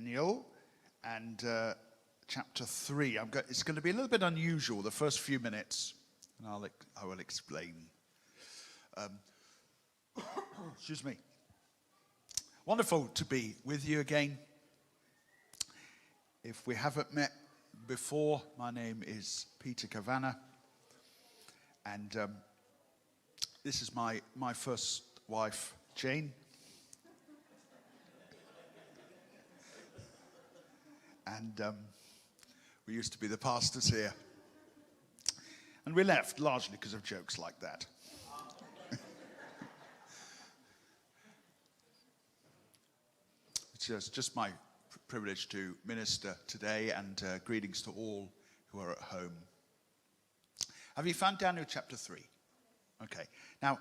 Daniel and chapter 3. It's going to be a little bit unusual the first few minutes, and I will explain. Excuse me. Wonderful to be with you again. If we haven't met before, my name is Peter Cavanna, and this is my first wife, Jane. And we used to be the pastors here. And we left largely because of jokes like that. It's just my privilege to minister today, and greetings to all who are at home. Have you found Daniel chapter 3? Okay. Now,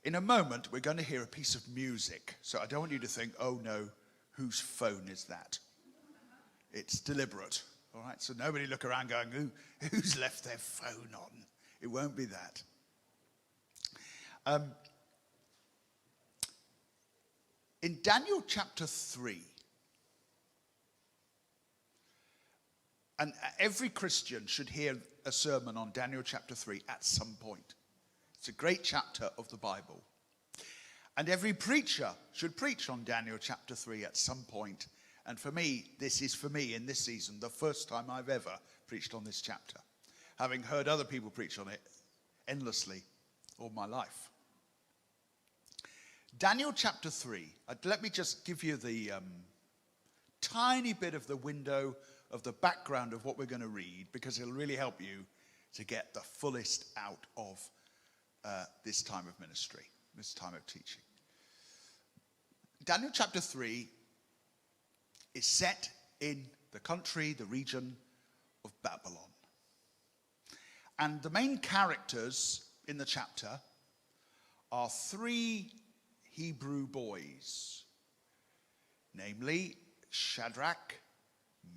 in a moment, we're going to hear a piece of music. So I don't want you to think, oh no, whose phone is that? It's deliberate, all right? So nobody look around going, who's left their phone on? It won't be that. In Daniel chapter 3, and every Christian should hear a sermon on Daniel chapter 3 at some point. It's a great chapter of the Bible. And every preacher should preach on Daniel chapter 3 at some point. And for me, this is for me in this season the first time I've ever preached on this chapter, having heard other people preach on it endlessly all my life. Daniel chapter 3, let me just give you the tiny bit of the window of the background of what we're going to read, because it'll really help you to get the fullest out of this time of ministry, this time of teaching. Daniel chapter 3 is set in the country, the region of Babylon. And the main characters in the chapter are three Hebrew boys, namely Shadrach,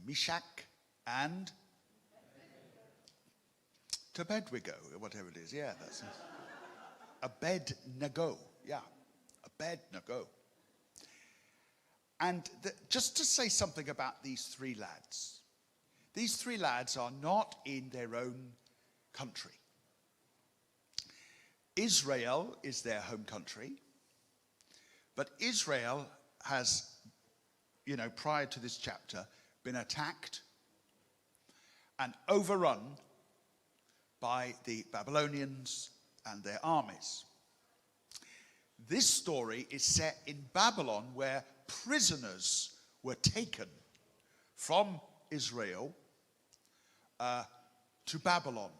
Meshach, and Abednego, whatever it is. Yeah, that's it. Abednego. Yeah, Abednego. And just to say something about these three lads. These three lads are not in their own country. Israel is their home country. But Israel has, prior to this chapter, been attacked and overrun by the Babylonians and their armies. This story is set in Babylon, where prisoners were taken from Israel to Babylon.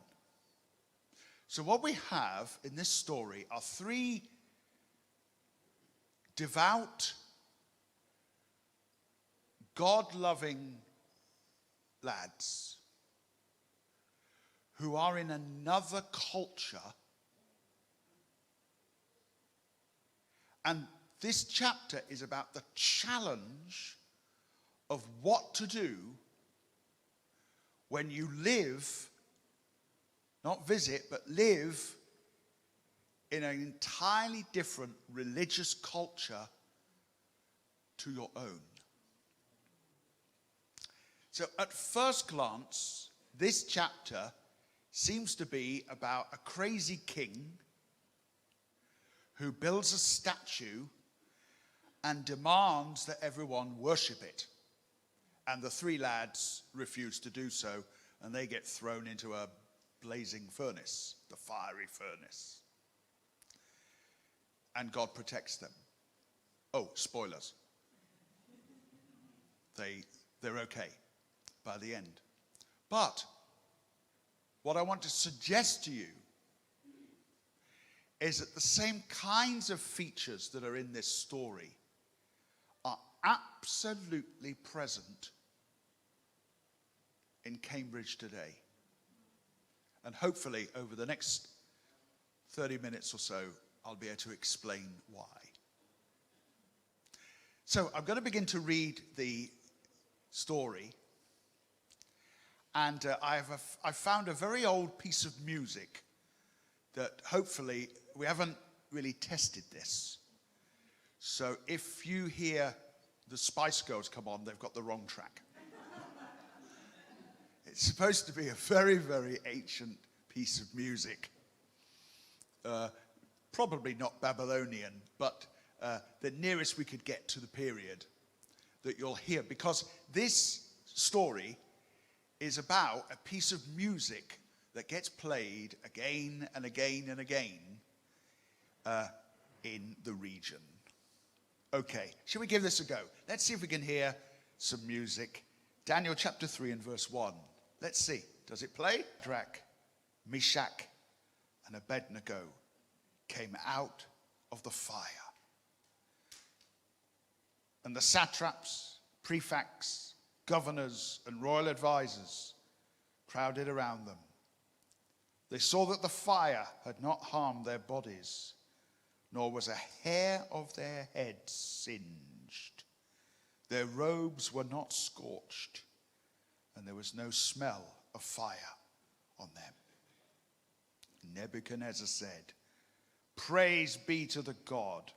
So what we have in this story are three devout, God-loving lads who are in another culture. And this chapter is about the challenge of what to do when you live, not visit, but live in an entirely different religious culture to your own. So at first glance, this chapter seems to be about a crazy king who builds a statue and demands that everyone worship it. And the three lads refuse to do so, and they get thrown into a blazing furnace, the fiery furnace. And God protects them. Oh, spoilers. They're okay by the end. But what I want to suggest to you is that the same kinds of features that are in this story are absolutely present in Cambridge today. And hopefully over the next 30 minutes or so, I'll be able to explain why. So I'm going to begin to read the story. And I've found a very old piece of music that hopefully, we haven't really tested this. So if you hear the Spice Girls come on, they've got the wrong track. It's supposed to be a very, very ancient piece of music. Probably not Babylonian, but the nearest we could get to the period that you'll hear. Because this story is about a piece of music that gets played again and again and again in the region. Okay, shall we give this a go? Let's see if we can hear some music. Daniel chapter 3 and verse 1. Let's see. Does it play? Shadrach, Meshach, and Abednego came out of the fire. And the satraps, prefects, governors, and royal advisors crowded around them. They saw that the fire had not harmed their bodies, nor was a hair of their heads singed. Their robes were not scorched, and there was no smell of fire on them. Nebuchadnezzar said, "Praise be to the God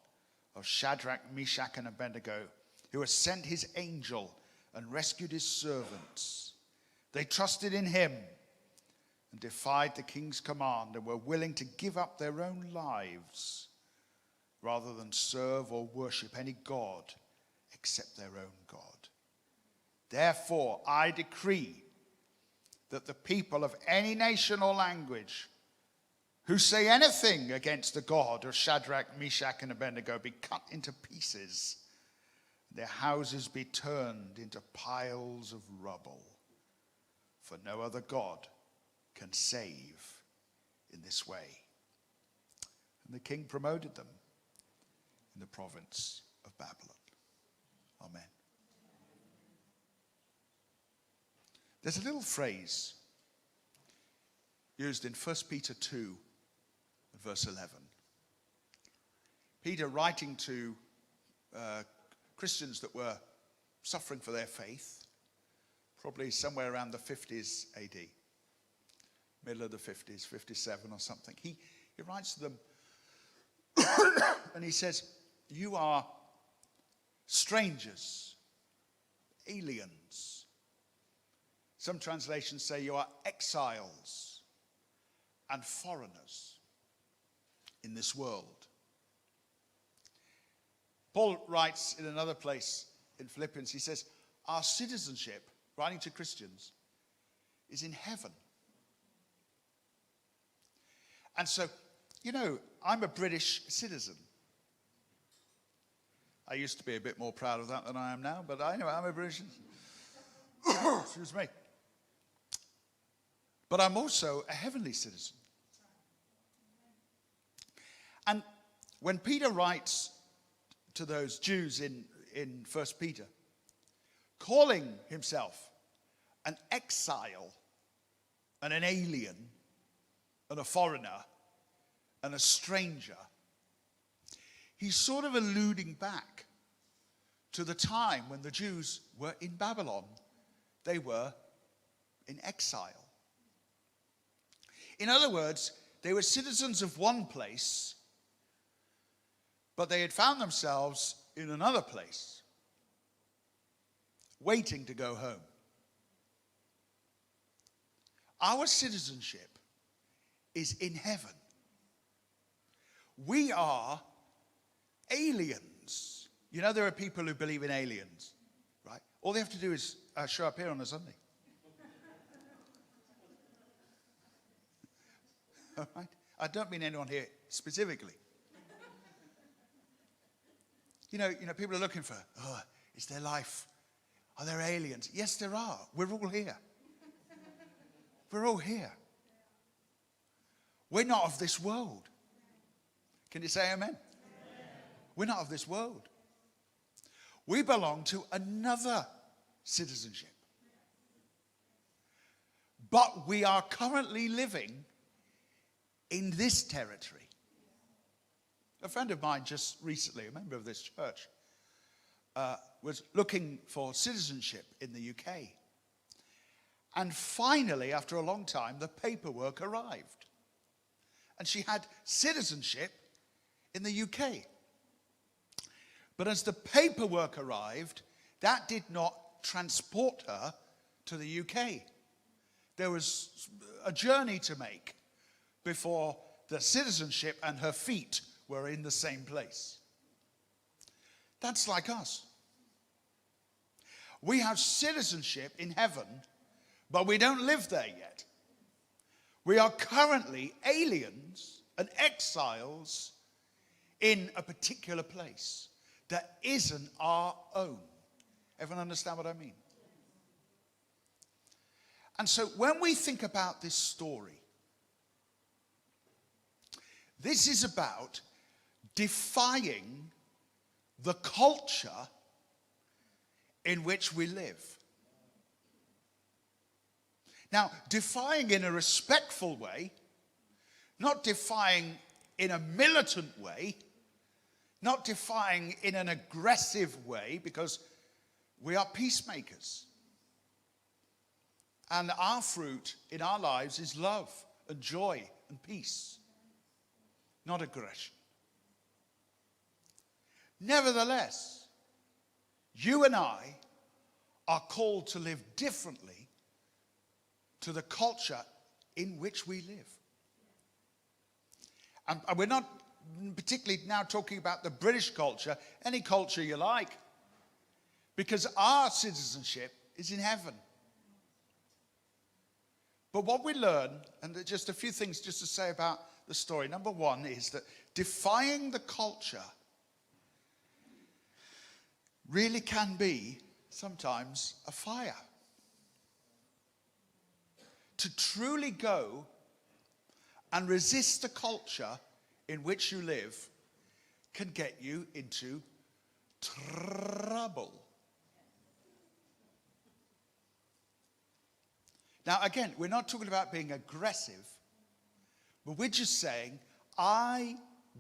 of Shadrach, Meshach, and Abednego, who has sent his angel and rescued his servants. They trusted in him and defied the king's command and were willing to give up their own lives rather than serve or worship any god except their own God. Therefore, I decree that the people of any nation or language who say anything against the God of Shadrach, Meshach, and Abednego be cut into pieces, their houses be turned into piles of rubble. For no other God can save in this way." And the king promoted them in the province of Babylon. Amen. There's a little phrase used in 1 Peter 2, verse 11. Peter, writing to Christians that were suffering for their faith, probably somewhere around the 50s AD, middle of the 50s, 57 or something. He writes to them and he says, "You are strangers, aliens." Some translations say you are exiles and foreigners in this world. Paul writes in another place in Philippians, he says, our citizenship, writing to Christians, is in heaven. And so, you know, I'm a British citizen. I used to be a bit more proud of that than I am now, but I know I'm a British citizen. Excuse me. But I'm also a heavenly citizen. And when Peter writes to those Jews in 1 Peter, calling himself an exile and an alien and a foreigner and a stranger, he's sort of alluding back to the time when the Jews were in Babylon. They were in exile. In other words, they were citizens of one place, but they had found themselves in another place, waiting to go home. Our citizenship is in heaven. We are aliens. You know, there are people who believe in aliens, right? All they have to do is show up here on a Sunday. All right? I don't mean anyone here specifically. You know, people are looking for, is there life? Are there aliens? Yes, there are. We're all here. We're all here. We're not of this world. Can you say amen? Amen? We're not of this world. We belong to another citizenship. But we are currently living in this territory. A friend of mine just recently, a member of this church, was looking for citizenship in the UK. And finally, after a long time, the paperwork arrived. And she had citizenship in the UK. But as the paperwork arrived, that did not transport her to the UK. There was a journey to make before the citizenship and her feet were in the same place. That's like us. We have citizenship in heaven, but we don't live there yet. We are currently aliens and exiles in a particular place that isn't our own. Everyone understand what I mean? And so when we think about this story, this is about defying the culture in which we live. Now, defying in a respectful way, not defying in a militant way, not defying in an aggressive way, because we are peacemakers. And our fruit in our lives is love and joy and peace, not aggression. Nevertheless, you and I are called to live differently to the culture in which we live. And we're not particularly now talking about the British culture, any culture you like, because our citizenship is in heaven. But what we learn, and just a few things just to say about the story. Number one is that defying the culture really can be sometimes a fire. To truly go and resist the culture in which you live can get you into trouble. Now, again, we're not talking about being aggressive, but we're just saying, I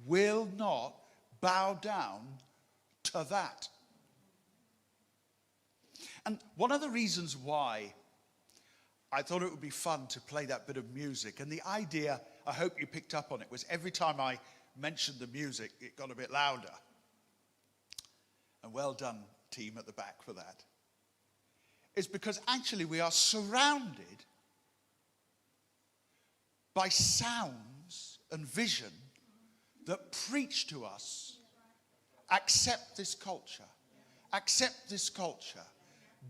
will not bow down to that. And one of the reasons why I thought it would be fun to play that bit of music, and the idea, I hope you picked up on it, was every time I mentioned the music, it got a bit louder. And well done, team at the back, for that. It's because actually we are surrounded by sounds and vision that preach to us, accept this culture, accept this culture,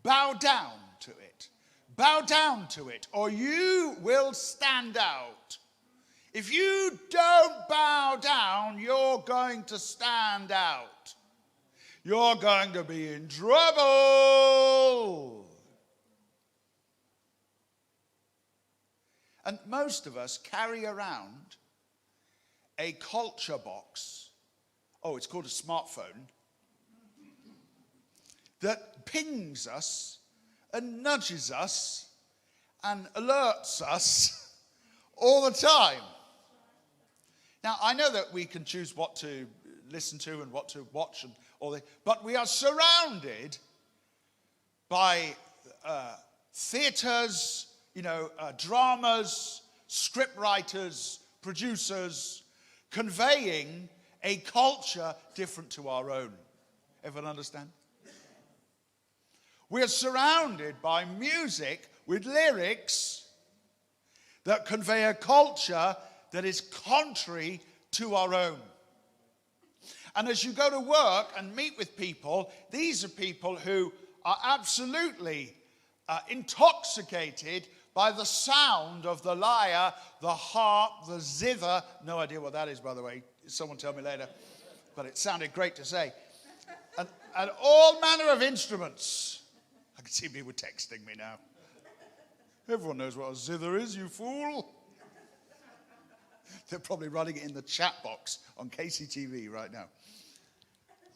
bow down to it. Bow down to it, or you will stand out. If you don't bow down, you're going to stand out. You're going to be in trouble. And most of us carry around a culture box. Oh, it's called a smartphone. That pings us and nudges us and alerts us all the time. Now, I know that we can choose what to listen to and what to watch and all that, but we are surrounded by theatres, dramas, script writers, producers, conveying a culture different to our own. Everyone understand? We are surrounded by music with lyrics that convey a culture that is contrary to our own. And as you go to work and meet with people, these are people who are absolutely intoxicated by the sound of the lyre, the harp, the zither. No idea what that is, by the way. Someone tell me later. But it sounded great to say. And all manner of instruments. I can see people texting me now. Everyone knows what a zither is, you fool. They're probably running it in the chat box on KCTV right now.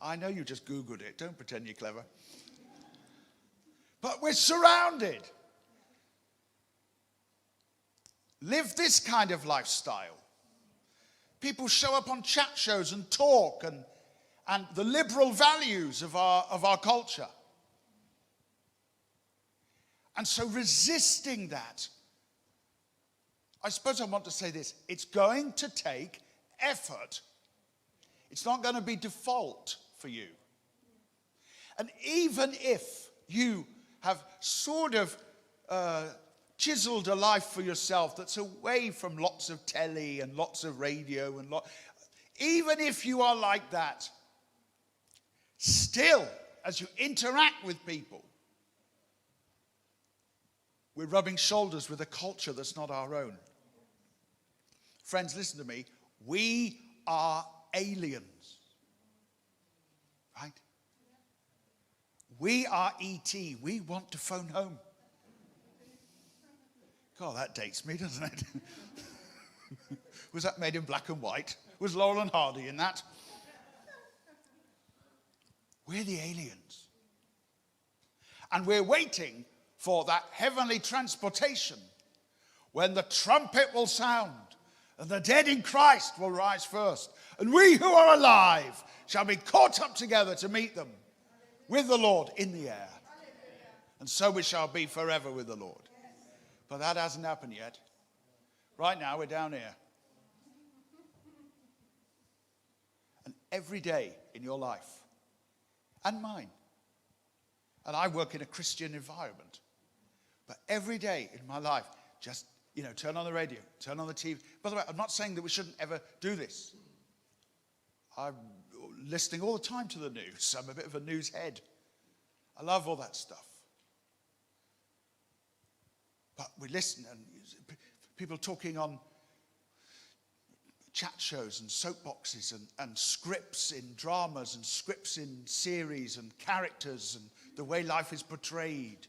I know you just Googled it. Don't pretend you're clever. But we're surrounded. Live this kind of lifestyle. People show up on chat shows and talk and the liberal values of our culture. And so resisting that, I suppose I want to say this, it's going to take effort. It's not going to be default for you. And even if you have sort of chiseled a life for yourself that's away from lots of telly and lots of radio and even if you are like that, still, as you interact with people, we're rubbing shoulders with a culture that's not our own. Friends, listen to me. We are aliens. Right? We are E.T. We want to phone home. God, that dates me, doesn't it? Was that made in black and white? Was Laurel and Hardy in that? We're the aliens. And we're waiting for that heavenly transportation when the trumpet will sound and the dead in Christ will rise first. And we who are alive shall be caught up together to meet them with the Lord in the air. And so we shall be forever with the Lord. But that hasn't happened yet. Right now we're down here. And every day in your life, and mine, and I work in a Christian environment, but every day in my life, just, turn on the radio, turn on the TV. By the way, I'm not saying that we shouldn't ever do this. I'm listening all the time to the news. I'm a bit of a news head. I love all that stuff. But we listen, and people talking on chat shows and soapboxes and scripts in dramas and scripts in series and characters and the way life is portrayed.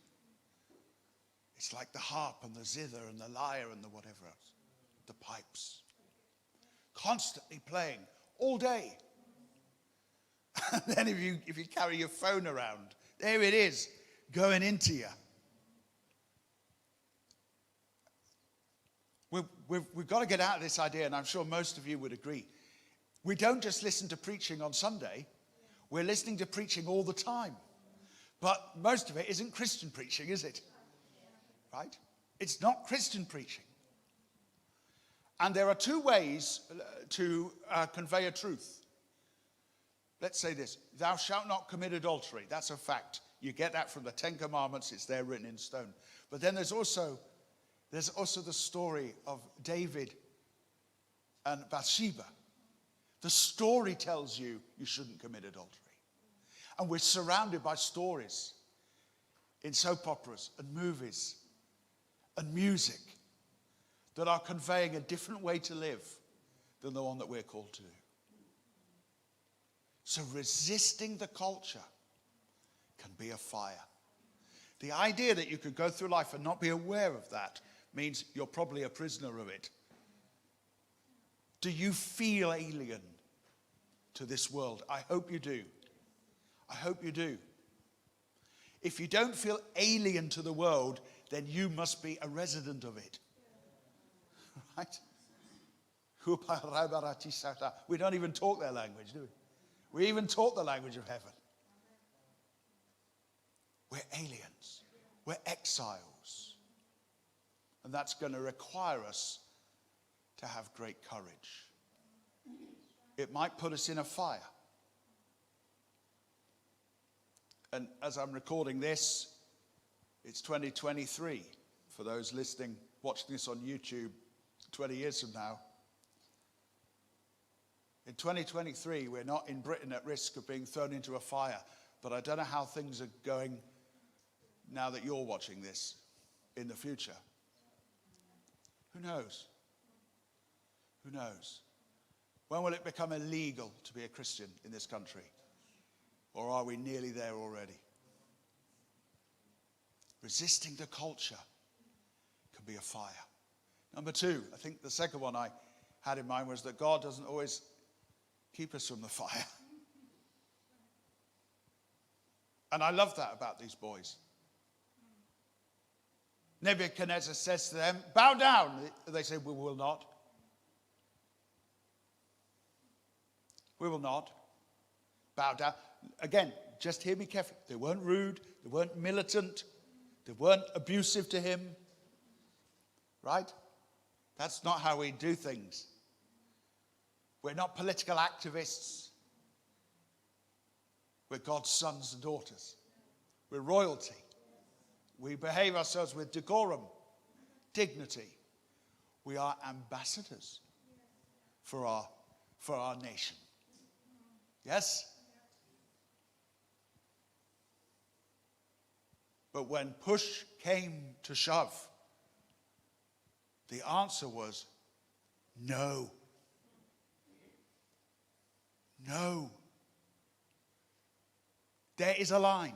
It's like the harp and the zither and the lyre and the whatever else, the pipes, constantly playing all day. And then if you carry your phone around, there it is, going into you. We've got to get out of this idea, and I'm sure most of you would agree. We don't just listen to preaching on Sunday. We're listening to preaching all the time. But most of it isn't Christian preaching, is it? Right? It's not Christian preaching. And there are two ways to convey a truth. Let's say this: thou shalt not commit adultery. That's a fact. You get that from the Ten Commandments. It's there written in stone. But then there's also the story of David and Bathsheba. The story tells you shouldn't commit adultery. And we're surrounded by stories in soap operas and movies and music that are conveying a different way to live than the one that we're called to. So resisting the culture can be a fire. The idea that you could go through life and not be aware of that means you're probably a prisoner of it. Do you feel alien to this world? I hope you do. I hope you do. If you don't feel alien to the world, then you must be a resident of it. Right? We don't even talk their language, do we? We even talk the language of heaven. We're aliens. We're exiles. And that's going to require us to have great courage. It might put us in a fire. And as I'm recording this, it's 2023. For those listening, watching this on YouTube 20 years from now. In 2023, we're not in Britain at risk of being thrown into a fire. But I don't know how things are going now that you're watching this in the future. Who knows? Who knows? When will it become illegal to be a Christian in this country? Or are we nearly there already? Resisting the culture can be a fire. Number two, I think the second one I had in mind was that God doesn't always keep us from the fire. And I love that about these boys. Nebuchadnezzar says to them, bow down. They say, we will not. We will not bow down. Again, just hear me carefully. They weren't rude. They weren't militant. They weren't abusive to him. Right? That's not how we do things. We're not political activists. We're God's sons and daughters. We're royalty. We behave ourselves with decorum, dignity. We are ambassadors for our nation. Yes? But when push came to shove, the answer was no. No. There is a line.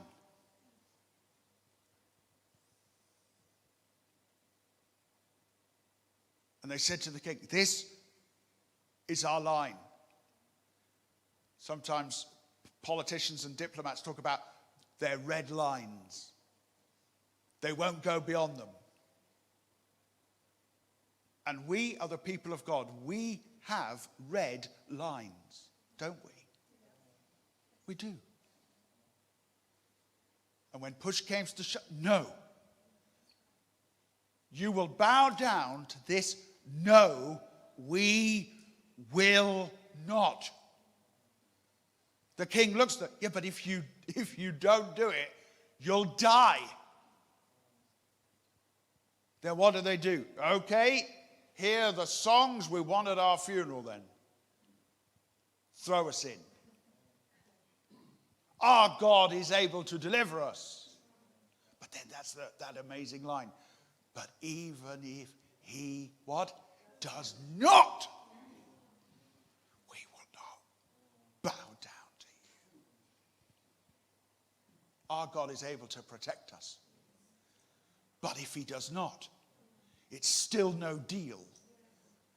And they said to the king, this is our line. Sometimes politicians and diplomats talk about their red lines. They won't go beyond them. And we are the people of God. We have red lines, don't we? We do. And when push came to shove, no. You will bow down to this. No, we will not. The king looks at, yeah, but if you don't do it, you'll die. Then what do? Okay, here are the songs we want at our funeral then. Throw us in. Our God is able to deliver us. But then that's that amazing line. But even if he, what? Does not, we will not bow down to you. Our God is able to protect us. But if he does not, it's still no deal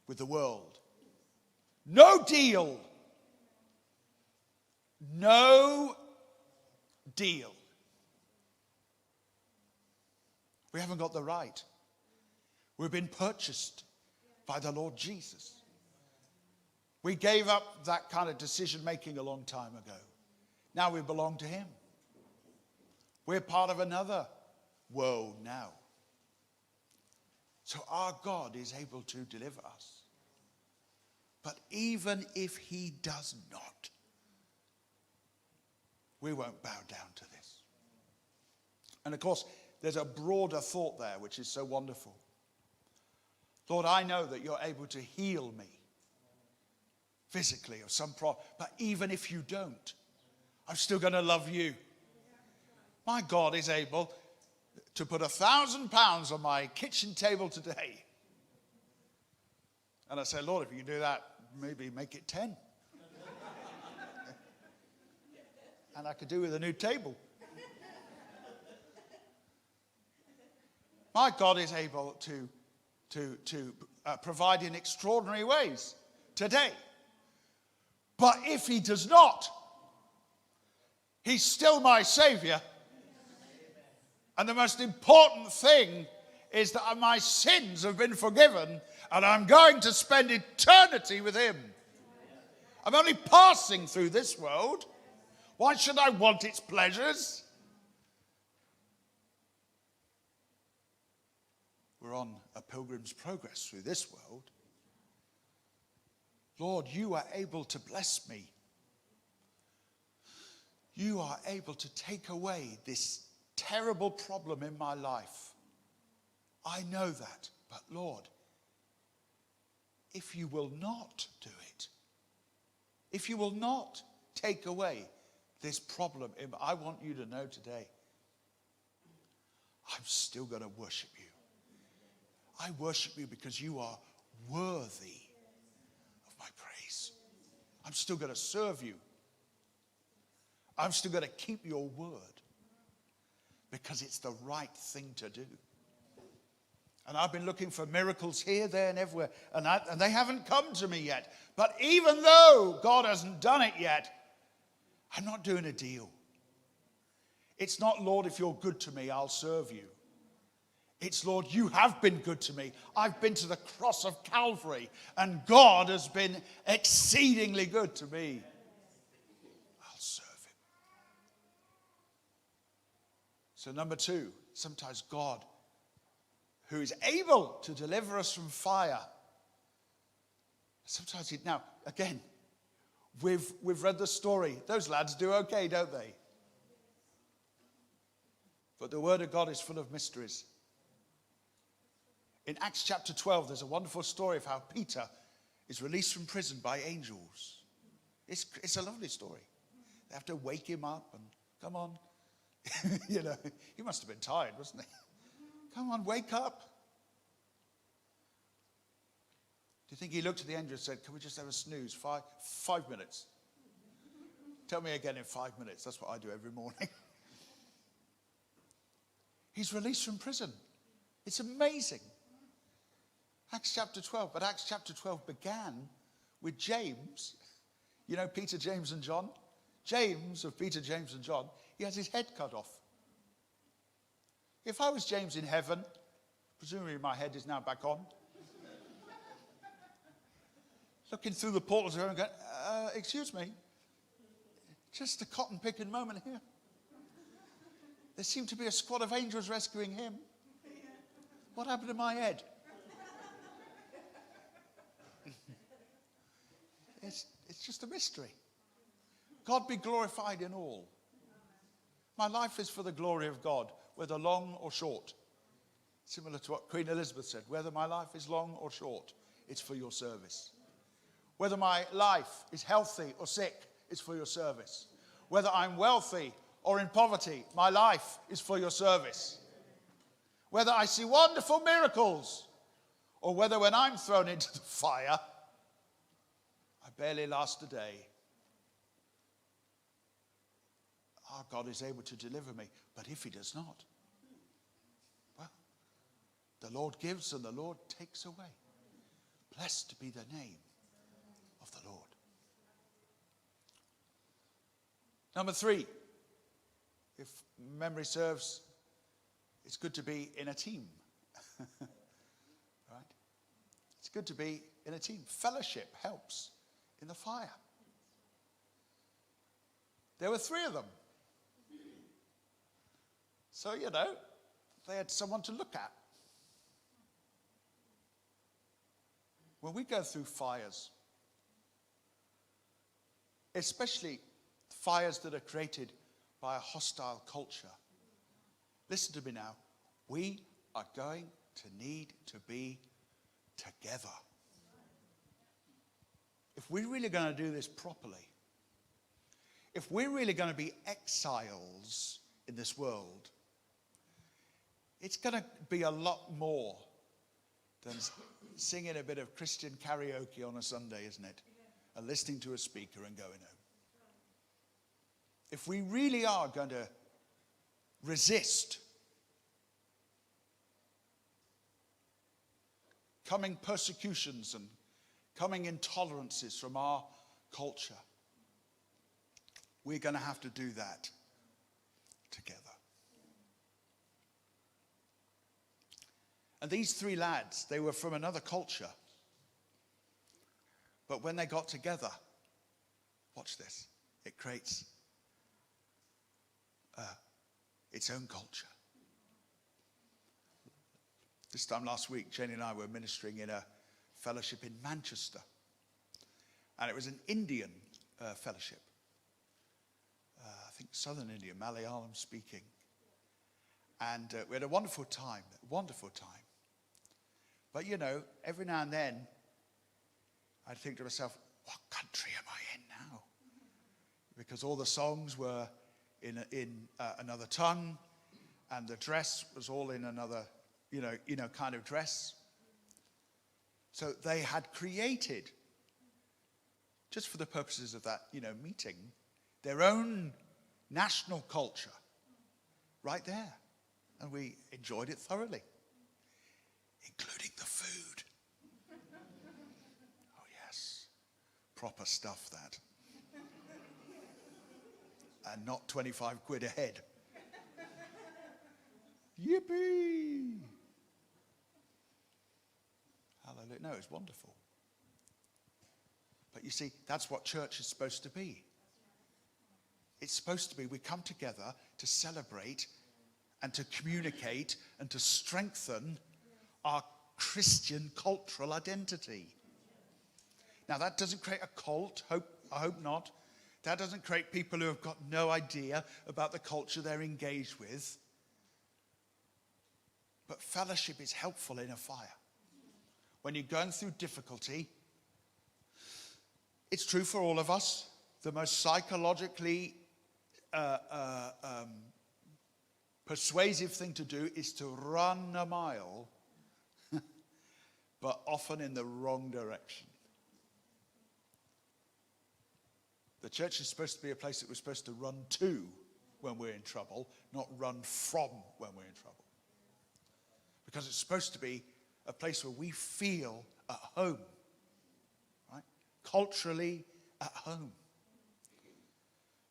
with the world. No deal. No deal. We haven't got the right. We've been purchased by the Lord Jesus. We gave up that kind of decision making a long time ago. Now we belong to him. We're part of another world now. So our God is able to deliver us. But even if he does not, we won't bow down to this. And of course, there's a broader thought there, which is so wonderful. Lord, I know that you're able to heal me physically of some problem. But even if you don't, I'm still going to love you. My God is able to put £1,000 on my kitchen table today. And I say, Lord, if you do that, maybe make it 10. And I could do with a new table. My God is able to provide in extraordinary ways today. But if he does not, he's still my Savior. And the most important thing is that my sins have been forgiven and I'm going to spend eternity with him. I'm only passing through this world. Why should I want its pleasures? We're on a pilgrim's progress through this world. Lord, you are able to bless me. You are able to take away this terrible problem in my life. I know that. But Lord, if you will not do it, if you will not take away this problem, I want you to know today, I'm still going to worship you. I worship you because you are worthy of my praise. I'm still going to serve you. I'm still going to keep your word because it's the right thing to do. And I've been looking for miracles here, there, and everywhere, and they haven't come to me yet. But even though God hasn't done it yet, I'm not doing a deal. It's not, Lord, if you're good to me, I'll serve you. It's, Lord, you have been good to me. I've been to the cross of Calvary, and God has been exceedingly good to me. I'll serve him. So number two, sometimes God, who is able to deliver us from fire, sometimes now, again, We've read the story. Those lads do okay, don't they? But the Word of God is full of mysteries. In Acts chapter 12, there's a wonderful story of how Peter is released from prison by angels. It's a lovely story. They have to wake him up and, come on. You know, he must have been tired, wasn't he? Come on, wake up. Do you think he looked at the angel and said, can we just have a snooze? 5 minutes. Tell me again in 5 minutes. That's what I do every morning. He's released from prison. It's amazing. Acts chapter 12. But Acts chapter 12 began with James. You know Peter, James and John? James of Peter, James and John, he has his head cut off. If I was James in heaven, presumably my head is now back on, looking through the portals of heaven and going, excuse me, just a cotton picking moment here. There seemed to be a squad of angels rescuing him. What happened to my head? It's just a mystery. God be glorified in all. My life is for the glory of God, whether long or short. Similar to what Queen Elizabeth said, whether my life is long or short, it's for your service. Whether my life is healthy or sick, it's for your service. Whether I'm wealthy or in poverty, my life is for your service. Whether I see wonderful miracles, or whether when I'm thrown into the fire, I barely last a day. Our God is able to deliver me. But if he does not, well, the Lord gives and the Lord takes away. Blessed be the name of the Lord. Number 3, if memory serves, it's good to be in a team. Right? It's good to be in a team. Fellowship helps in the fire. There were 3 of them. So, you know, they had someone to look at. When we go through fires, especially fires that are created by a hostile culture, listen to me now, we are going to need to be together. If we're really going to do this properly, if we're really going to be exiles in this world, it's going to be a lot more than singing a bit of Christian karaoke on a Sunday, isn't it? And listening to a speaker and going home. If we really are going to resist coming persecutions and coming intolerances from our culture, we're going to have to do that together. And these 3 lads, they were from another culture. But when they got together, watch this, it creates its own culture. This time last week, Jenny and I were ministering in a fellowship in Manchester. And it was an Indian fellowship. I think southern India, Malayalam speaking. And we had a wonderful time. But, you know, every now and then, I'd think to myself, what country am I in now? Because all the songs were in another tongue, and the dress was all in another, you know, kind of dress. So they had created, just for the purposes of that, you know, meeting, their own national culture right there. And we enjoyed it thoroughly, including the food. Oh, yes. Proper stuff, that. And not 25 quid a head. Yippee! Hallelujah. No, it's wonderful. But you see, that's what church is supposed to be. It's supposed to be, we come together to celebrate and to communicate and to strengthen our Christian cultural identity. Now, that doesn't create a cult. I hope not. That doesn't create people who have got no idea about the culture they're engaged with. But fellowship is helpful in a fire. When you're going through difficulty, it's true for all of us. The most psychologically persuasive thing to do is to run a mile, but often in the wrong direction. The church is supposed to be a place that we're supposed to run to when we're in trouble, not run from when we're in trouble. Because it's supposed to be a place where we feel at home, right? Culturally at home.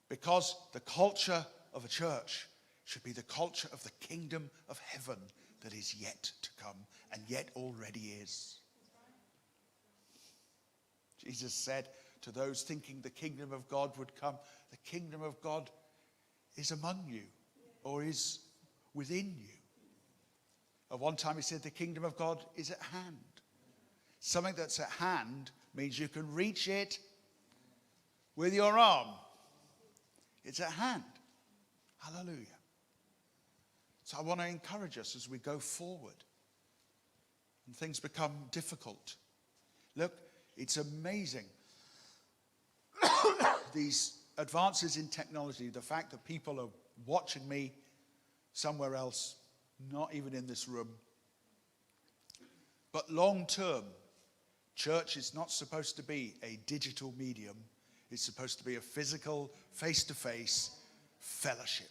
Because the culture of a church should be the culture of the kingdom of heaven that is yet to come and yet already is. Jesus said to those thinking the kingdom of God would come, the kingdom of God is among you or is within you. At one time he said the kingdom of God is at hand. Something that's at hand means you can reach it with your arm. It's at hand. Hallelujah. So I want to encourage us as we go forward and things become difficult. Look, it's amazing. These advances in technology, the fact that people are watching me somewhere else, not even in this room. But long term, church is not supposed to be a digital medium. It's supposed to be a physical, face-to-face fellowship.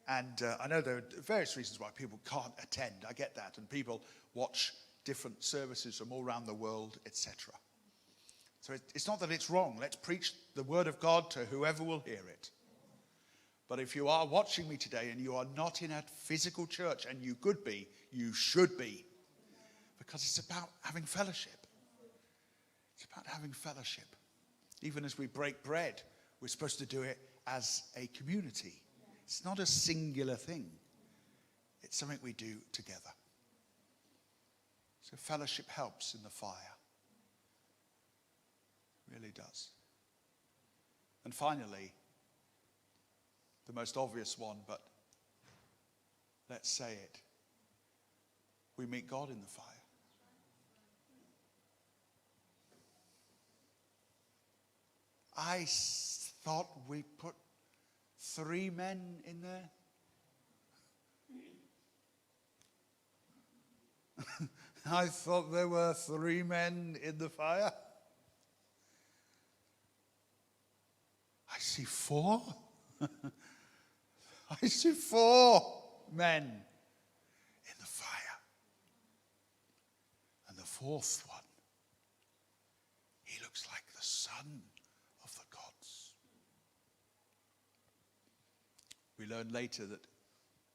And I know there are various reasons why people can't attend. I get that. And people watch different services from all around the world, etc. So it's not that it's wrong. Let's preach the word of God to whoever will hear it. But if you are watching me today and you are not in a physical church, and you could be, you should be. Because it's about having fellowship. It's about having fellowship. Even as we break bread, we're supposed to do it as a community. It's not a singular thing. It's something we do together. So fellowship helps in the fire. It really does. And finally, the most obvious one, but let's say it. We meet God in the fire. I thought we put 3 men in there. I thought there were 3 men in the fire. I see 4. I see 4 men in the fire. And the 4th one, he looks like the son of the gods. We learn later that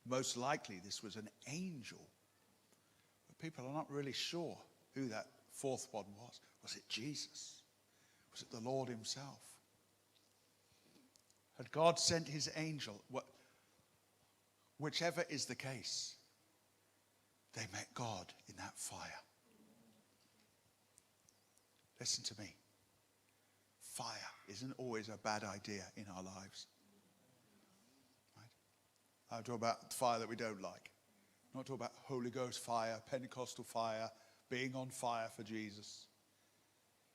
most likely this was an angel. But people are not really sure who that 4th one was. Was it Jesus? Was it the Lord himself? Had God sent his angel? Whichever is the case, they met God in that fire. Listen to me. Fire isn't always a bad idea in our lives. Right? I talk about fire that we don't like. I'm not talking about Holy Ghost fire, Pentecostal fire, being on fire for Jesus.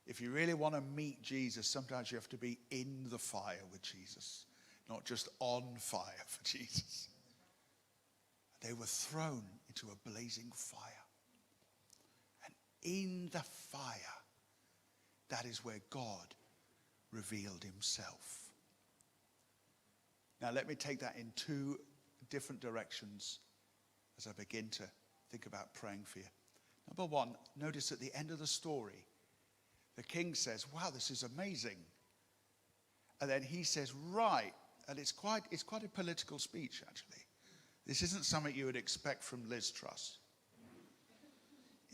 If you really want to meet Jesus, sometimes you have to be in the fire with Jesus, not just on fire for Jesus. They were thrown into a blazing fire. And in the fire, that is where God revealed himself. Now let me take that in 2 different directions as I begin to think about praying for you. Number 1, notice at the end of the story, the king says, wow, this is amazing. And then he says, right, and it's quite a political speech, actually. This isn't something you would expect from Liz Truss.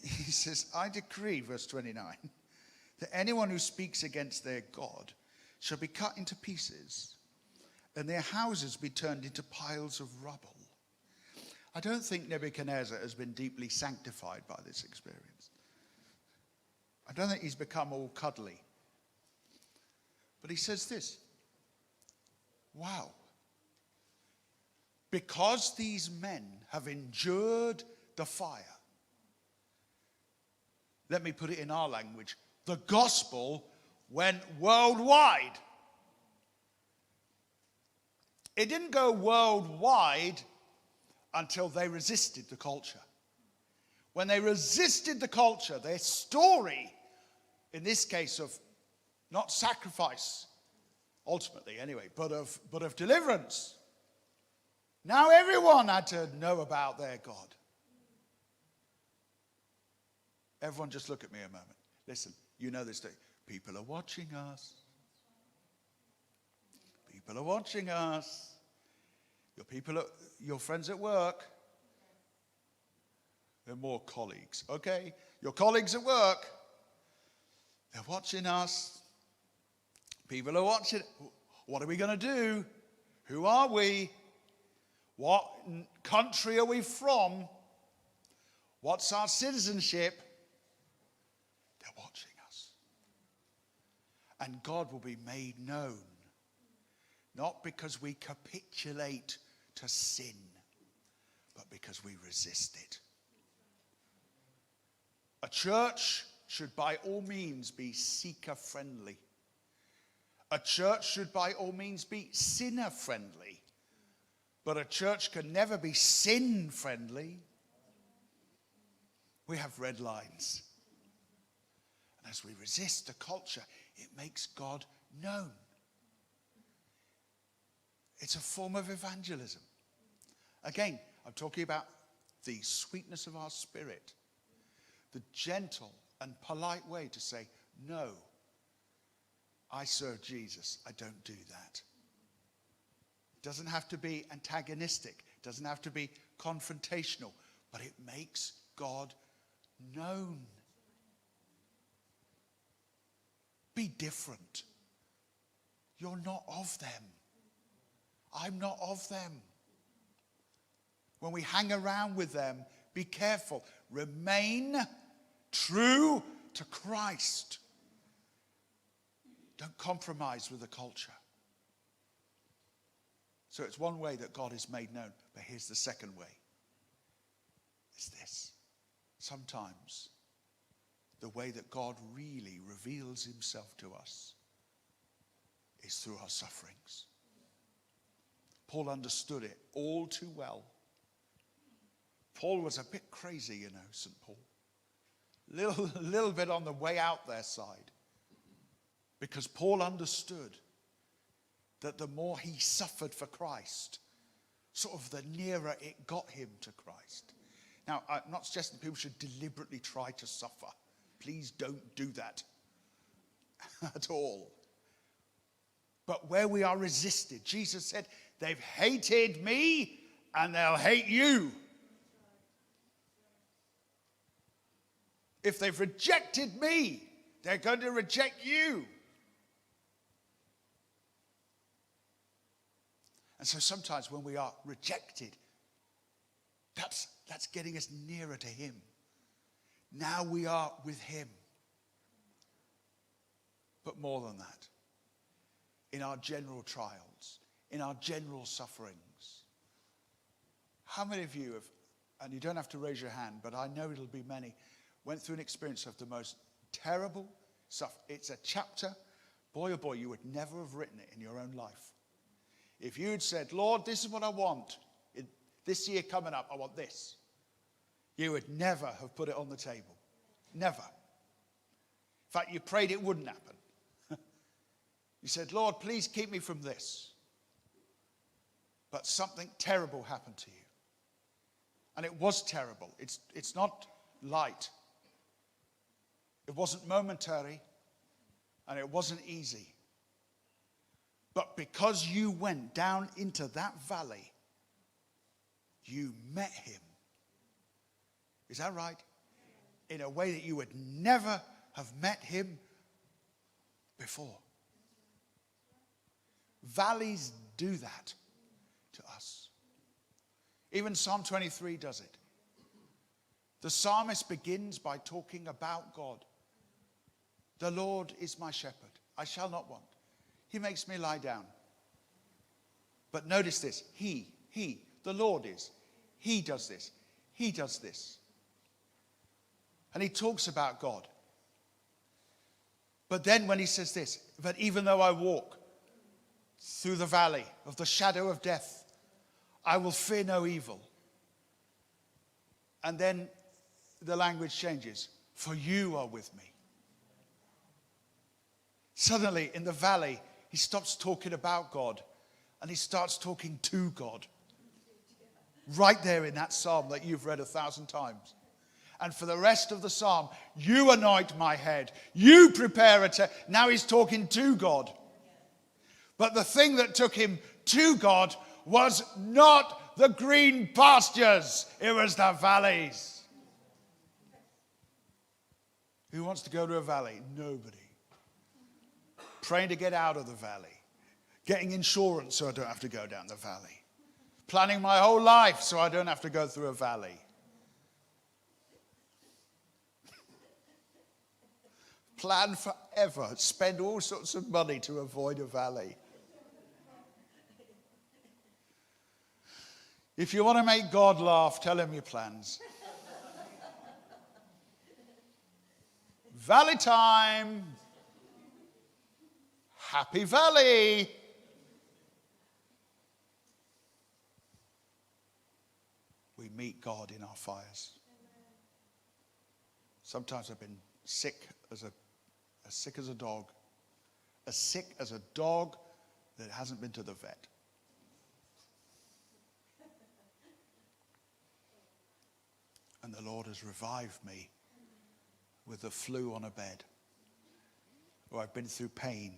He says, I decree, verse 29, that anyone who speaks against their God shall be cut into pieces, and their houses be turned into piles of rubble. I don't think Nebuchadnezzar has been deeply sanctified by this experience. I don't think he's become all cuddly. But he says this. Wow. Because these men have endured the fire. Let me put it in our language. The gospel went worldwide. It didn't go worldwide until they resisted the culture. When they resisted the culture, their story, in this case of not sacrifice, ultimately anyway, but of deliverance. Now everyone had to know about their God. Everyone just look at me a moment. Listen, you know this thing. People are watching us. People are watching us. Your friends at work. They're more colleagues, okay? Your colleagues at work. They're watching us. People are watching. What are we going to do? Who are we? What country are we from? What's our citizenship? They're watching us. And God will be made known. Not because we capitulate to sin, but because we resist it. A church should by all means be seeker-friendly. A church should by all means be sinner-friendly. But a church can never be sin-friendly. We have red lines. And as we resist the culture, it makes God known. It's a form of evangelism. Again, I'm talking about the sweetness of our spirit. The gentle and polite way to say, no, I serve Jesus. I don't do that. It doesn't have to be antagonistic. It doesn't have to be confrontational. But it makes God known. Be different. You're not of them. I'm not of them. When we hang around with them, be careful. Remain true to Christ. Don't compromise with the culture. So it's one way that God is made known. But here's the second way. It's this. Sometimes the way that God really reveals himself to us is through our sufferings. Paul understood it all too well. Paul was a bit crazy, you know, St. Paul. Little bit on the way out there side. Because Paul understood that the more he suffered for Christ, sort of the nearer it got him to Christ. Now, I'm not suggesting people should deliberately try to suffer. Please don't do that at all. But where we are resisted, Jesus said, they've hated me and they'll hate you. If they've rejected me, they're going to reject you. And so sometimes when we are rejected, that's getting us nearer to him. Now we are with him. But more than that, in our general trials, in our general sufferings. How many of you have, and you don't have to raise your hand, but I know it'll be many, went through an experience of the most terrible stuff. It's a chapter, boy oh boy, you would never have written it in your own life. If you had said, Lord, this is what I want. This year coming up, I want this. You would never have put it on the table. Never. In fact, you prayed it wouldn't happen. You said, Lord, please keep me from this. But something terrible happened to you. And it was terrible. It's not light. It wasn't momentary. And it wasn't easy. But because you went down into that valley, you met him. Is that right? In a way that you would never have met him before. Valleys do that to us. Even Psalm 23 does it. The psalmist begins by talking about God. The Lord is my shepherd. I shall not want. He makes me lie down. But notice this. He, the Lord is. He does this. He does this. And he talks about God. But then when he says this, but even though I walk through the valley of the shadow of death, I will fear no evil. And then the language changes. For you are with me. Suddenly in the valley, he stops talking about God and he starts talking to God. Right there in that psalm that you've read 1,000 times. And for the rest of the psalm, you anoint my head. You prepare a table. Now he's talking to God. But the thing that took him to God was not the green pastures. It was the valleys. Who wants to go to a valley? Nobody. Praying to get out of the valley. Getting insurance so I don't have to go down the valley. Planning my whole life so I don't have to go through a valley. Plan forever. Spend all sorts of money to avoid a valley. If you want to make God laugh, tell him your plans. Valley time. Happy Valley. We meet God in our fires. Sometimes I've been sick as a dog. As sick as a dog that hasn't been to the vet. And the Lord has revived me with the flu on a bed. Or I've been through pain.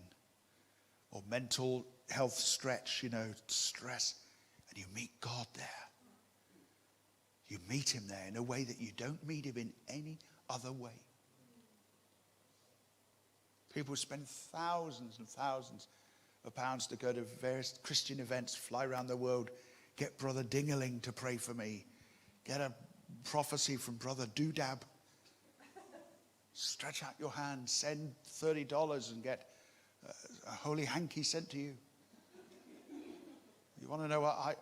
Or mental health stretch, stress. And you meet God there. You meet him there in a way that you don't meet him in any other way. People spend thousands and thousands of pounds to go to various Christian events, fly around the world, get Brother Dingaling to pray for me, get a prophecy from Brother Doodab. Stretch out your hand, send $30 and get a holy hanky sent to you. You want to know what?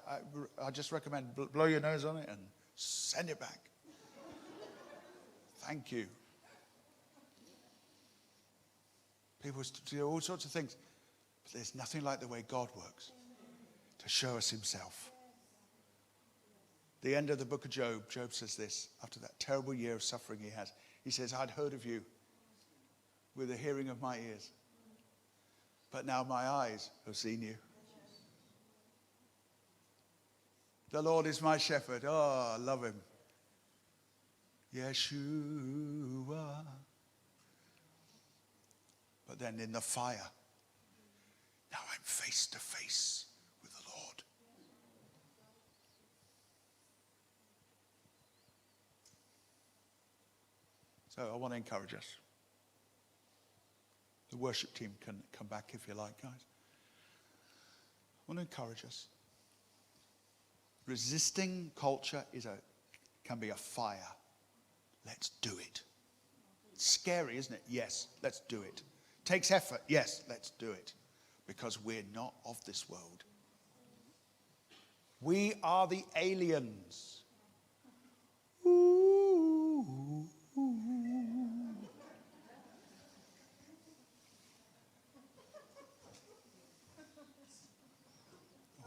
I just recommend blow your nose on it and send it back. Thank you. People do all sorts of things. But there's nothing like the way God works to show us himself. The end of the book of Job, Job says this, after that terrible year of suffering he has. He says, I'd heard of you with the hearing of my ears. But now my eyes have seen you. The Lord is my shepherd. Oh, I love him. Yeshua. But then in the fire, now I'm face to face with the Lord. So I want to encourage us. The worship team can come back if you like, guys. I want to encourage us. Resisting culture can be a fire. Let's do it. It's scary, isn't it? Yes, let's do it. Takes effort. Yes, let's do it. Because we're not of this world. We are the aliens. Ooh.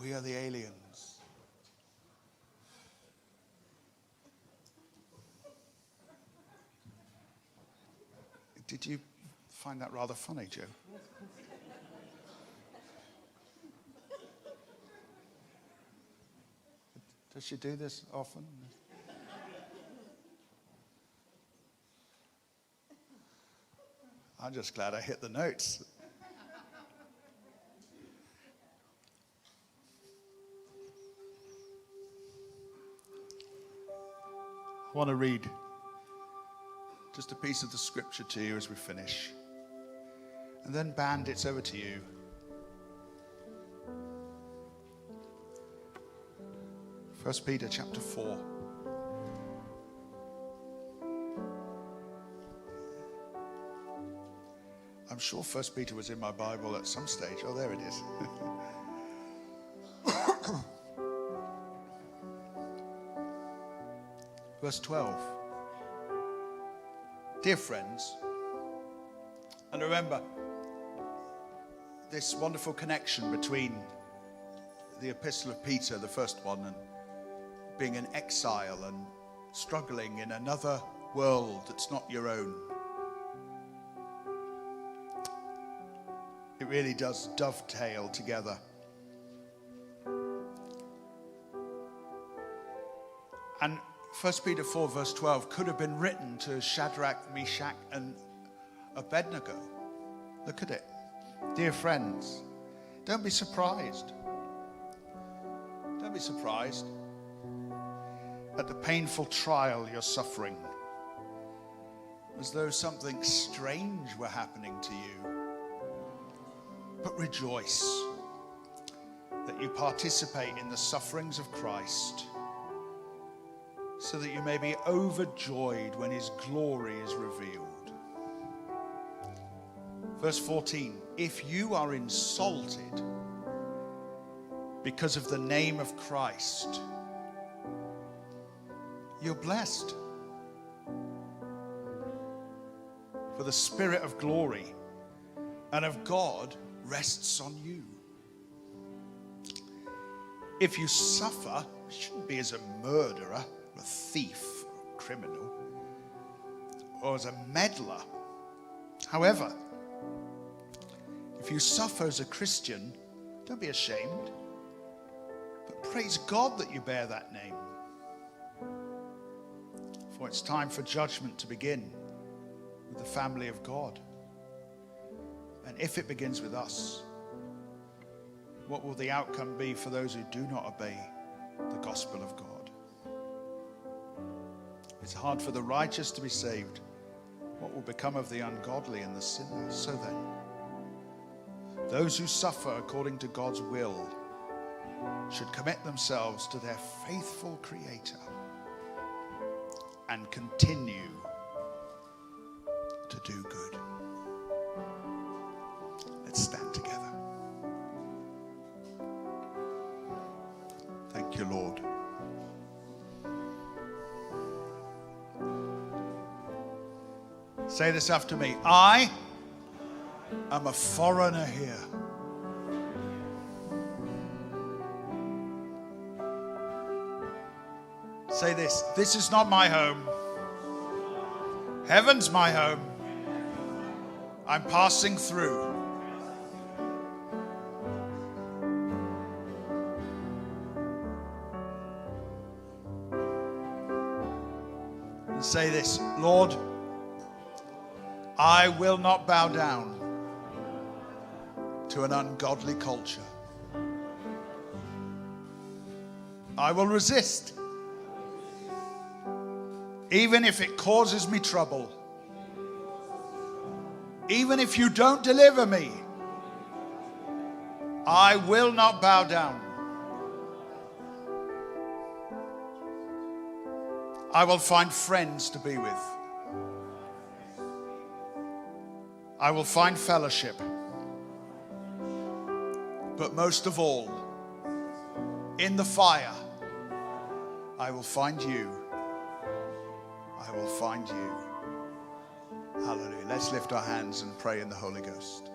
We are the aliens. Did you find that rather funny, Joe? Does she do this often? I'm just glad I hit the notes. I want to read just a piece of the scripture to you as we finish. And then, band, it's over to you. First Peter chapter 4. I'm sure 1 Peter was in my Bible at some stage. Oh, there it is. Verse 12. Dear friends, and remember this wonderful connection between the epistle of Peter, the first one, and being in exile and struggling in another world that's not your own. It really does dovetail together. And 1 Peter 4 verse 12 could have been written to Shadrach, Meshach and Abednego. Look at it. Dear friends, don't be surprised. Don't be surprised at the painful trial you're suffering, as though something strange were happening to you. But rejoice that you participate in the sufferings of Christ, so that you may be overjoyed when his glory is revealed. Verse 14, if you are insulted because of the name of Christ, you're blessed. For the Spirit of glory and of God rests on you. If you suffer, it shouldn't be as a murderer, a thief, a criminal, or as a meddler. However, if you suffer as a Christian, don't be ashamed, but praise God that you bear that name. For it's time for judgment to begin with the family of God. And if it begins with us, what will the outcome be for those who do not obey the gospel of God? It's hard for the righteous to be saved. What will become of the ungodly and the sinner? So then, those who suffer according to God's will should commit themselves to their faithful Creator and continue to do good. Let's stand together. Thank you, Lord. Say this after me. I am a foreigner here. Say this. This is not my home. Heaven's my home. I'm passing through. And say this. Lord, I will not bow down to an ungodly culture. I will resist, even if it causes me trouble. Even if you don't deliver me, I will not bow down. I will find friends to be with. I will find fellowship. But most of all, in the fire, I will find you. I will find you. Hallelujah. Let's lift our hands and pray in the Holy Ghost.